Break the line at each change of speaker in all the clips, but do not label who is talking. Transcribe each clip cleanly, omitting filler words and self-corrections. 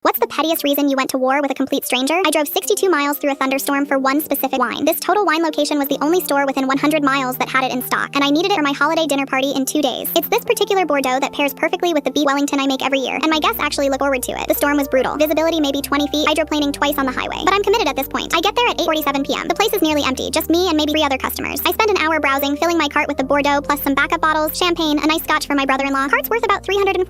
What's the pettiest reason you went to war with a complete stranger? I drove 62 miles through a thunderstorm for one specific wine. This Total Wine location was the only store within 100 miles that had it in stock, and I needed it for my holiday dinner party in 2 days. It's this particular Bordeaux that pairs perfectly with the beef Wellington I make every year, and my guests actually look forward to it. The storm was brutal. Visibility maybe 20 feet, hydroplaning twice on the highway. But I'm committed at this point. I get there at 8:47 p.m. The place is nearly empty, just me and maybe 3 other customers. I spend an hour browsing, filling my cart with the Bordeaux plus some backup bottles, champagne, a nice scotch for my brother-in-law. Cart's worth about $340.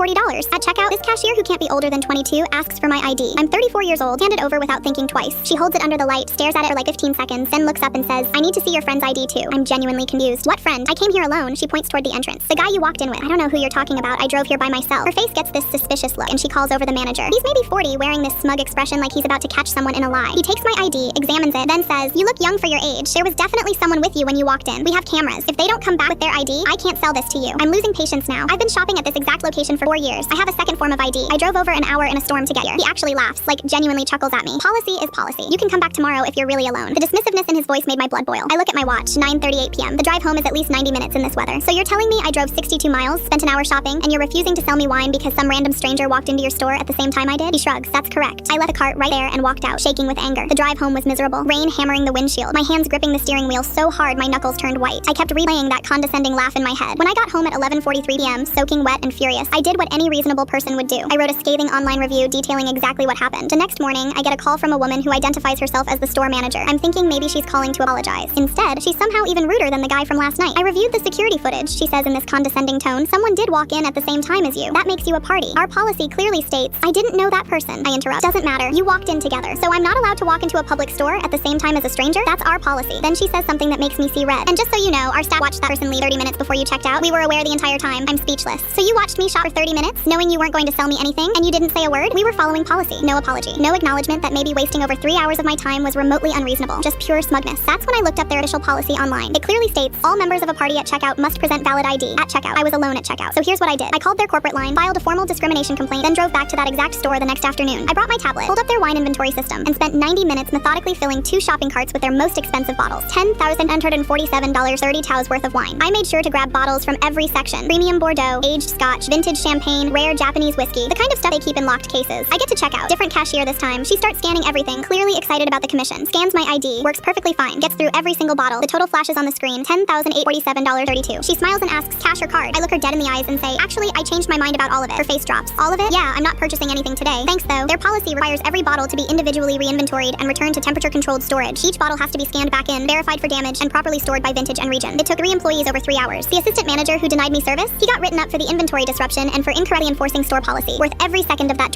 At checkout, this cashier who can't be older than 22 asks for my ID. I'm 34 years old, hand it over without thinking twice. She holds it under the light, stares at it for like 15 seconds, then looks up and says, "I need to see your friend's ID too." I'm genuinely confused. "What friend? I came here alone." She points toward the entrance. "The guy you walked in with." "I don't know who you're talking about. I drove here by myself." Her face gets this suspicious look, and she calls over the manager. He's maybe 40, wearing this smug expression like he's about to catch someone in a lie. He takes my ID, examines it, then says, "You look young for your age. There was definitely someone with you when you walked in. We have cameras. If they don't come back with their ID, I can't sell this to you." I'm losing patience now. I've been shopping at this exact location for 4 years. I have a second form of ID. I drove over an hour in a storm to get here. He actually laughs, like genuinely chuckles at me. Policy is policy. You can come back tomorrow if you're really alone. The dismissiveness in his voice made my blood boil. I look at my watch, 9:38 p.m. The drive home is at least 90 minutes in this weather. "So you're telling me I drove 62 miles, spent an hour shopping, and you're refusing to sell me wine because some random stranger walked into your store at the same time I did?" He shrugs. "That's correct." I left the cart right there and walked out, shaking with anger. The drive home was miserable. Rain hammering the windshield. My hands gripping the steering wheel so hard my knuckles turned white. I kept replaying that condescending laugh in my head. When I got home at 11:43 p.m., soaking wet and furious, I did what any reasonable person would do. I wrote a scathing online review detailing exactly what happened. The next morning, I get a call from a woman who identifies herself as the store manager. I'm thinking maybe she's calling to apologize. Instead, she's somehow even ruder than the guy from last night. "I reviewed the security footage," she says in this condescending tone. "Someone did walk in at the same time as you. That makes you a party. Our policy clearly states—" "I didn't know that person," I interrupt. "Doesn't matter. You walked in together. So I'm not allowed to walk into a public store at the same time as a stranger? That's our policy." Then she says something that makes me see red. "And just so you know, our staff watched that person leave 30 minutes before you checked out. We were aware the entire time." I'm speechless. "So you watched me shop for 30 minutes, knowing you weren't going to sell me anything, and you didn't say a word?" "We were following policy." No apology. No acknowledgement that maybe wasting over 3 hours of my time was remotely unreasonable. Just pure smugness. That's when I looked up their official policy online. It clearly states, all members of a party at checkout must present valid ID. At checkout. I was alone at checkout. So here's what I did. I called their corporate line, filed a formal discrimination complaint, then drove back to that exact store the next afternoon. I brought my tablet, pulled up their wine inventory system, and spent 90 minutes methodically filling 2 shopping carts with their most expensive bottles. $10,947 30 taos worth of wine. I made sure to grab bottles from every section. Premium Bordeaux, aged Scotch, vintage champagne, rare Japanese whiskey, the kind of stuff they keep in locked cases. I get to checkout. Different cashier this time. She starts scanning everything, clearly excited about the commission. Scans my ID, works perfectly fine, gets through every single bottle. The total flashes on the screen, $10,847.32. She smiles and asks, "Cash or card?" I look her dead in the eyes and say, "Actually, I changed my mind about all of it." Her face drops. "All of it?" "Yeah, I'm not purchasing anything today. Thanks though." Their policy requires every bottle to be individually re-inventoried and returned to temperature-controlled storage. Each bottle has to be scanned back in, verified for damage, and properly stored by vintage and region. It took 3 employees over 3 hours. The assistant manager who denied me service, he got written up for the inventory disruption and for incorrectly enforcing store policy. Worth every second of that